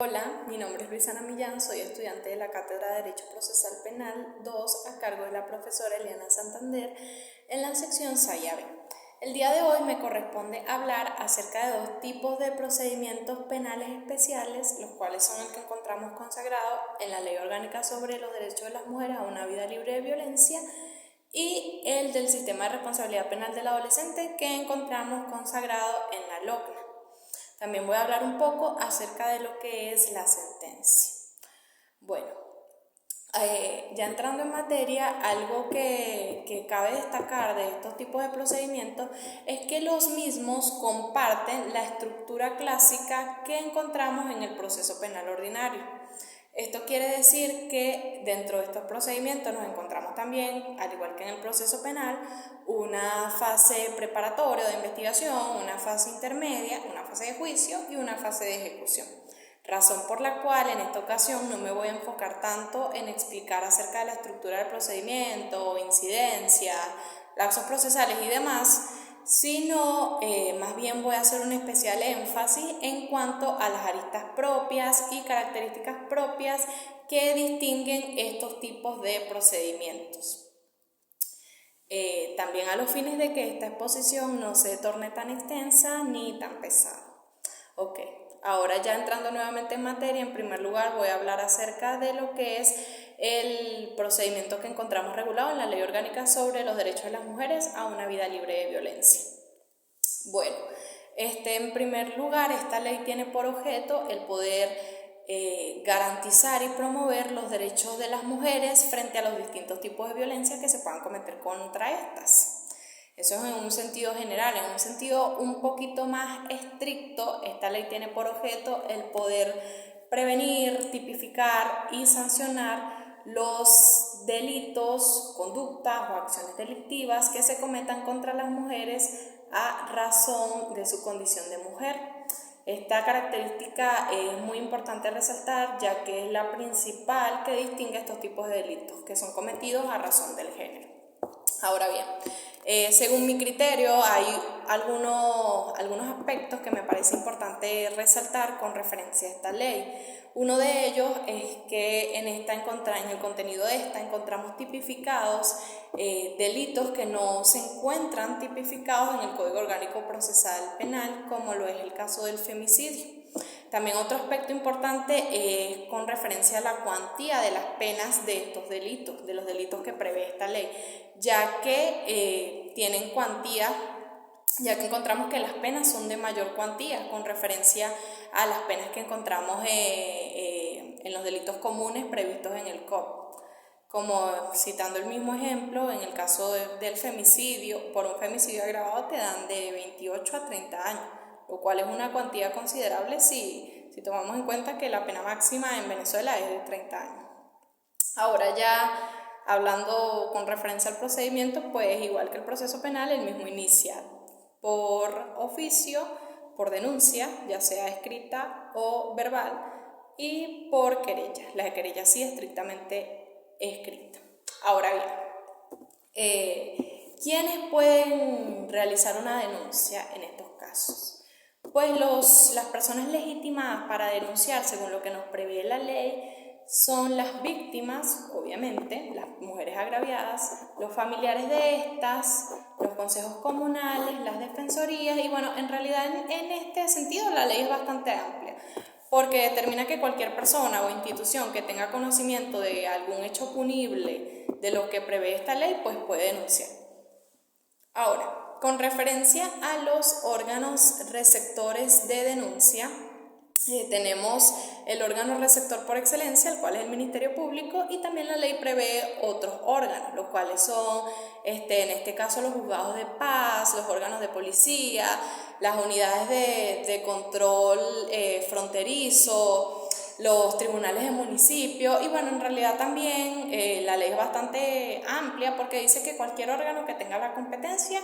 Hola, mi nombre es Luisana Millán, soy estudiante de la Cátedra de Derecho Procesal Penal 2 a cargo de la profesora Eliana Santander en la sección SAIAB. El día de hoy me corresponde hablar acerca de dos tipos de procedimientos penales especiales, los cuales son el que encontramos consagrado en la Ley Orgánica sobre los Derechos de las Mujeres a una Vida Libre de Violencia y el del Sistema de Responsabilidad Penal del Adolescente que encontramos consagrado en la LOCNA. También voy a hablar un poco acerca de lo que es la sentencia. Bueno, ya entrando en materia, algo que cabe destacar de estos tipos de procedimientos es que los mismos comparten la estructura clásica que encontramos en el proceso penal ordinario. Esto quiere decir que dentro de estos procedimientos nos encontramos también, al igual que en el proceso penal, una fase preparatoria de investigación, una fase intermedia, una fase de juicio y una fase de ejecución. Razón por la cual en esta ocasión no me voy a enfocar tanto en explicar acerca de la estructura del procedimiento, incidencia, lapsos procesales y demás, sino más bien voy a hacer un especial énfasis en cuanto a las aristas propias y características propias que distinguen estos tipos de procedimientos. También a los fines de que esta exposición no se torne tan extensa ni tan pesada. Ok, ahora ya entrando nuevamente en materia, en primer lugar voy a hablar acerca de lo que es el procedimiento que encontramos regulado en la Ley Orgánica sobre los Derechos de las Mujeres a una Vida Libre de Violencia. Bueno, en primer lugar, esta ley tiene por objeto el poder garantizar y promover los derechos de las mujeres frente a los distintos tipos de violencia que se puedan cometer contra estas. Eso es en un sentido general. En un sentido un poquito más estricto, esta ley tiene por objeto el poder prevenir, tipificar y sancionar los delitos, conductas o acciones delictivas que se cometan contra las mujeres a razón de su condición de mujer. Esta característica es muy importante resaltar, ya que es la principal que distingue estos tipos de delitos que son cometidos a razón del género. Ahora bien, según mi criterio, hay algunos aspectos que me parece importante resaltar con referencia a esta ley. Uno de ellos es que en el contenido de esta encontramos tipificados delitos que no se encuentran tipificados en el Código Orgánico Procesal Penal, como lo es el caso del femicidio. También otro aspecto importante es con referencia a la cuantía de las penas de estos delitos, de los delitos que prevé esta ley, ya que tienen cuantía, ya que encontramos que las penas son de mayor cuantía con referencia a las penas que encontramos en los delitos comunes previstos en el COP. Como citando el mismo ejemplo, en el caso del femicidio, por un femicidio agravado te dan de 28 a 30 años, lo cual es una cuantía considerable si tomamos en cuenta que la pena máxima en Venezuela es de 30 años. Ahora ya hablando con referencia al procedimiento, pues igual que el proceso penal, el mismo inicia por oficio, por denuncia, ya sea escrita o verbal, y por querella. La querella sí estrictamente escrita. Ahora bien, ¿quiénes pueden realizar una denuncia en estos casos? Pues las personas legítimadas para denunciar, según lo que nos prevé la ley, son las víctimas, obviamente, las mujeres agraviadas, los familiares de estas, los consejos comunales, las defensorías y bueno, en realidad en este sentido la ley es bastante amplia porque determina que cualquier persona o institución que tenga conocimiento de algún hecho punible de lo que prevé esta ley, pues puede denunciar. Ahora, con referencia a los órganos receptores de denuncia, tenemos el órgano receptor por excelencia, el cual es el Ministerio Público, y también la ley prevé otros órganos, los cuales son, en este caso, los juzgados de paz, los órganos de policía, las unidades de control fronterizo, los tribunales de municipio, y bueno, en realidad también la ley es bastante amplia porque dice que cualquier órgano que tenga la competencia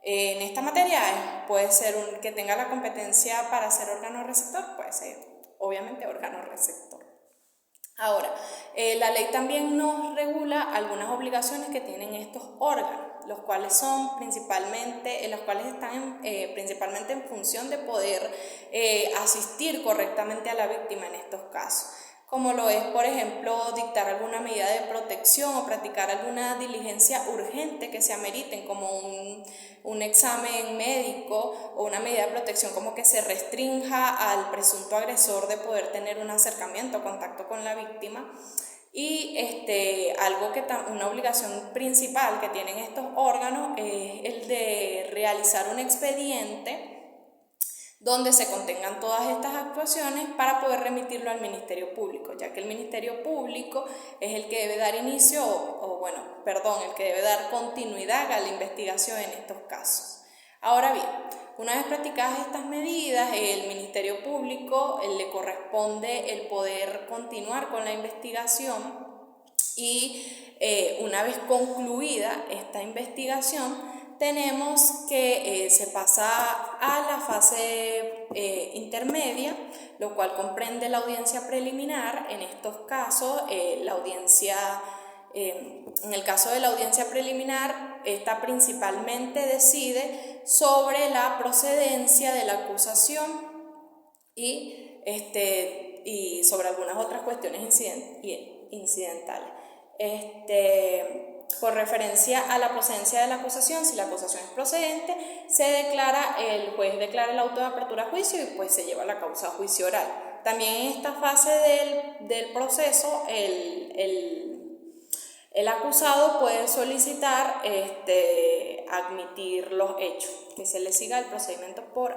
en esta materia puede ser que tenga la competencia para ser órgano receptor, puede ser obviamente órgano receptor. Ahora, la ley también nos regula algunas obligaciones que tienen estos órganos, los cuales son principalmente, los cuales están principalmente en función de poder asistir correctamente a la víctima en estos casos, como lo es, por ejemplo, dictar alguna medida de protección o practicar alguna diligencia urgente que se ameriten, como un examen médico o una medida de protección como que se restrinja al presunto agresor de poder tener un acercamiento o contacto con la víctima. Y una obligación principal que tienen estos órganos es el de realizar un expediente donde se contengan todas estas actuaciones para poder remitirlo al Ministerio Público, ya que el Ministerio Público es el que debe dar inicio, el que debe dar continuidad a la investigación en estos casos. Ahora bien, una vez practicadas estas medidas, el Ministerio Público le corresponde el poder continuar con la investigación y una vez concluida esta investigación, tenemos que se pasa a la fase intermedia, lo cual comprende la audiencia preliminar. En estos casos, en el caso de la audiencia preliminar, esta principalmente decide sobre la procedencia de la acusación y sobre algunas otras cuestiones incidentales. Por referencia a la procedencia de la acusación, si la acusación es procedente, el juez declara el auto de apertura a juicio y pues se lleva la causa a juicio oral. También en esta fase del proceso, el acusado puede solicitar admitir los hechos, que se le siga el procedimiento por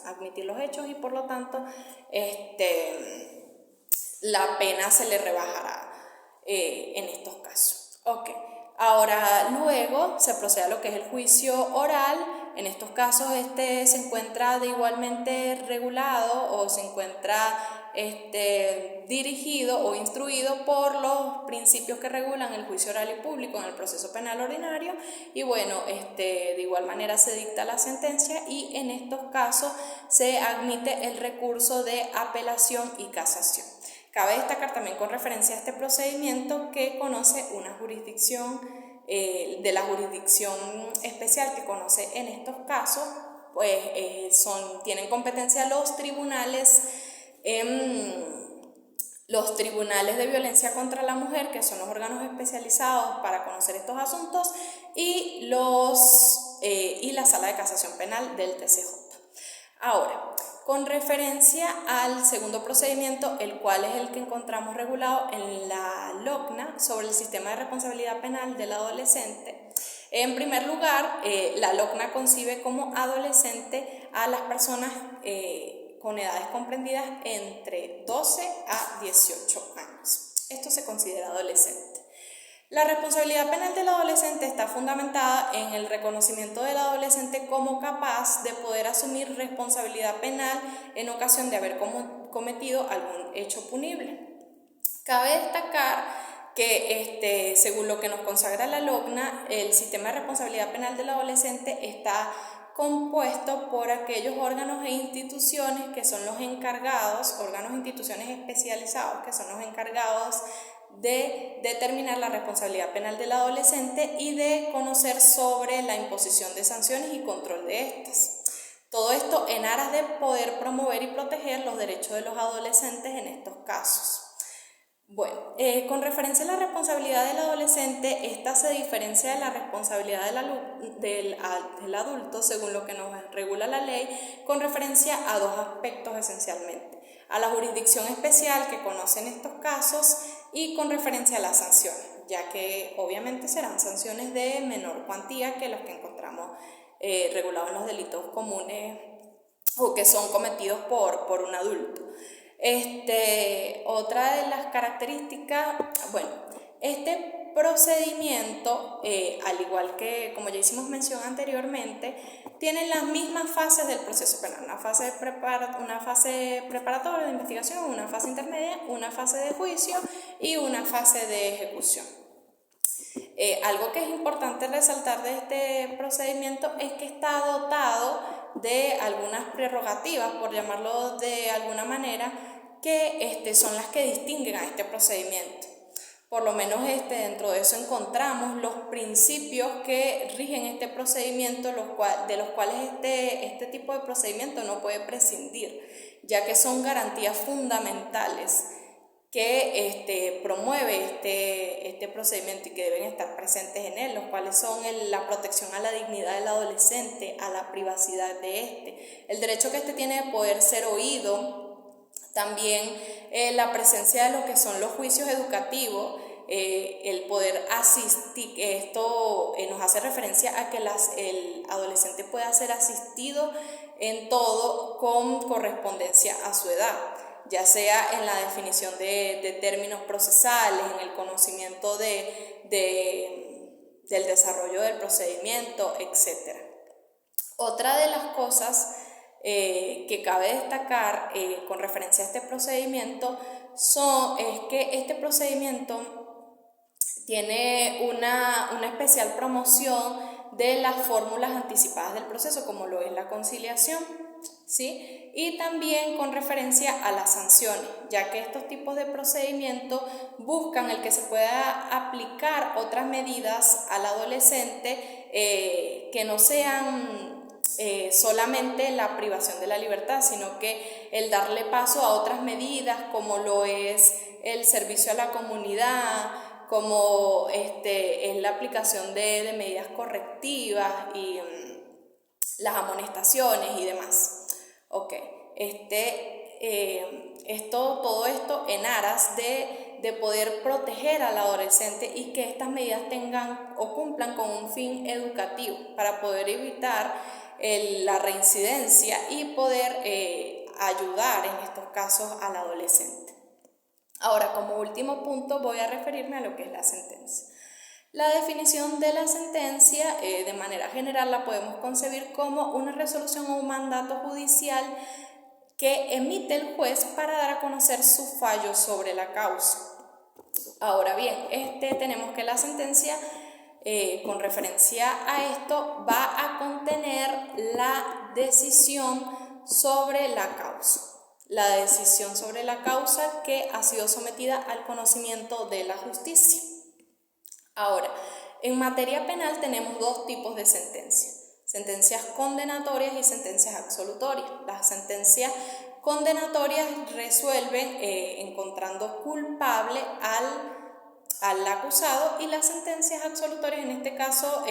admitir los hechos y por lo tanto la pena se le rebajará en estos casos. Ok, ahora luego se procede a lo que es el juicio oral. En estos casos se encuentra de igualmente regulado o se encuentra dirigido o instruido por los principios que regulan el juicio oral y público en el proceso penal ordinario y bueno, de igual manera se dicta la sentencia y en estos casos se admite el recurso de apelación y casación. Cabe destacar también con referencia a este procedimiento que conoce una jurisdicción, de la jurisdicción especial que conoce en estos casos, pues tienen competencia los tribunales de violencia contra la mujer, que son los órganos especializados para conocer estos asuntos, y la Sala de Casación Penal del TCJ. Ahora, con referencia al segundo procedimiento, el cual es el que encontramos regulado en la LOCNA sobre el sistema de responsabilidad penal del adolescente. En primer lugar, la LOCNA concibe como adolescente a las personas con edades comprendidas entre 12 a 18 años. Esto se considera adolescente. La responsabilidad penal del adolescente está fundamentada en el reconocimiento del adolescente como capaz de poder asumir responsabilidad penal en ocasión de haber cometido algún hecho punible. Cabe destacar que según lo que nos consagra la LOCNA, el sistema de responsabilidad penal del adolescente está compuesto por aquellos órganos e instituciones que son los encargados, órganos e instituciones especializados que son los encargados de determinar la responsabilidad penal del adolescente y de conocer sobre la imposición de sanciones y control de estas. Todo esto en aras de poder promover y proteger los derechos de los adolescentes en estos casos. Bueno, con referencia a la responsabilidad del adolescente, esta se diferencia de la responsabilidad del adulto según lo que nos regula la ley, con referencia a dos aspectos esencialmente: a la jurisdicción especial que conoce en estos casos y con referencia a las sanciones, ya que obviamente serán sanciones de menor cuantía que los que encontramos regulados en los delitos comunes o que son cometidos por un adulto. Otra de las características, este procedimiento, al igual que como ya hicimos mención anteriormente, tiene las mismas fases del proceso penal: una fase preparatoria de investigación, una fase intermedia, una fase de juicio y una fase de ejecución. Algo que es importante resaltar de este procedimiento es que está dotado de algunas prerrogativas, por llamarlo de alguna manera, que son las que distinguen a este procedimiento. Por lo menos dentro de eso encontramos los principios que rigen este procedimiento, de los cuales este tipo de procedimiento no puede prescindir, ya que son garantías fundamentales que promueve este procedimiento y que deben estar presentes en él, los cuales son la protección a la dignidad del adolescente, a la privacidad de el derecho que tiene de poder ser oído, también la presencia de lo que son los juicios educativos, el poder asistir, esto nos hace referencia a que el adolescente pueda ser asistido en todo con correspondencia a su edad, ya sea en la definición de términos procesales, en el conocimiento del desarrollo del procedimiento, etc. Otra de las cosas que cabe destacar con referencia a este procedimiento es que este procedimiento tiene una especial promoción de las fórmulas anticipadas del proceso, como lo es la conciliación, ¿sí? Y también con referencia a las sanciones, ya que estos tipos de procedimientos buscan el que se pueda aplicar otras medidas al adolescente que no sean solamente la privación de la libertad, sino que el darle paso a otras medidas como lo es el servicio a la comunidad, como es la aplicación de medidas correctivas y las amonestaciones y demás. Todo esto en aras de poder proteger al adolescente y que estas medidas tengan o cumplan con un fin educativo para poder evitar la reincidencia y poder ayudar en estos casos al adolescente. Ahora, como último punto, voy a referirme a lo que es la sentencia. La definición de la sentencia, de manera general, la podemos concebir como una resolución o un mandato judicial que emite el juez para dar a conocer su fallo sobre la causa. Ahora bien, tenemos que la sentencia, con referencia a esto, va a contener la decisión sobre la causa. La decisión sobre la causa que ha sido sometida al conocimiento de la justicia. Ahora, en materia penal tenemos dos tipos de sentencias: sentencias condenatorias y sentencias absolutorias. Las sentencias condenatorias resuelven encontrando culpable al acusado, y las sentencias absolutorias en este caso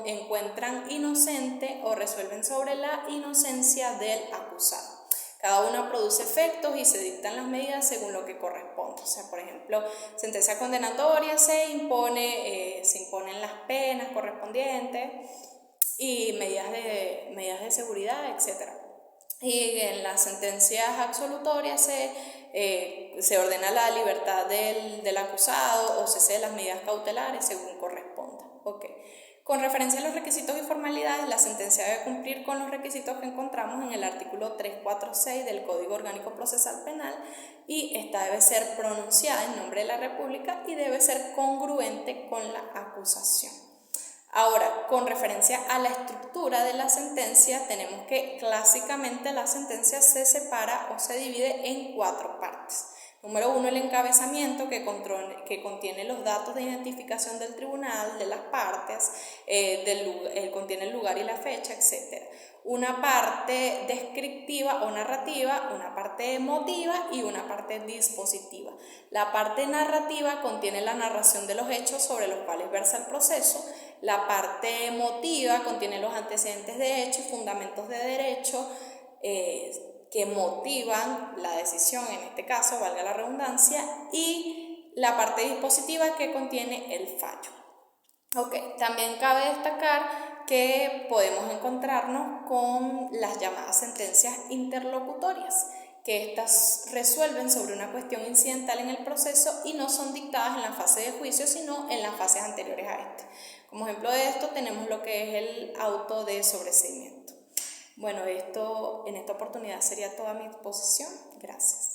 encuentran inocente o resuelven sobre la inocencia del acusado. Cada una produce efectos y se dictan las medidas según lo que corresponde. O sea, por ejemplo, sentencia condenatoria se imponen las penas correspondientes y medidas de seguridad, etc. Y en las sentencias absolutorias se ordena la libertad del acusado o se ceden las medidas cautelares según corresponda. Con referencia a los requisitos y formalidades, la sentencia debe cumplir con los requisitos que encontramos en el artículo 346 del Código Orgánico Procesal Penal, y esta debe ser pronunciada en nombre de la República y debe ser congruente con la acusación. Ahora, con referencia a la estructura de la sentencia, tenemos que clásicamente la sentencia se separa o se divide en 4 partes. Número 1, el encabezamiento, que contiene los datos de identificación del tribunal, de las partes, contiene el lugar y la fecha, etc. Una parte descriptiva o narrativa, una parte emotiva y una parte dispositiva. La parte narrativa contiene la narración de los hechos sobre los cuales versa el proceso. La parte emotiva contiene los antecedentes de hecho y fundamentos de derecho que motivan la decisión, en este caso, valga la redundancia, y la parte dispositiva, que contiene el fallo. También cabe destacar que podemos encontrarnos con las llamadas sentencias interlocutorias, que estas resuelven sobre una cuestión incidental en el proceso y no son dictadas en la fase de juicio, sino en las fases anteriores a este. Como ejemplo de esto tenemos lo que es el auto de sobreseimiento. Bueno, en esta oportunidad sería toda mi exposición. Gracias.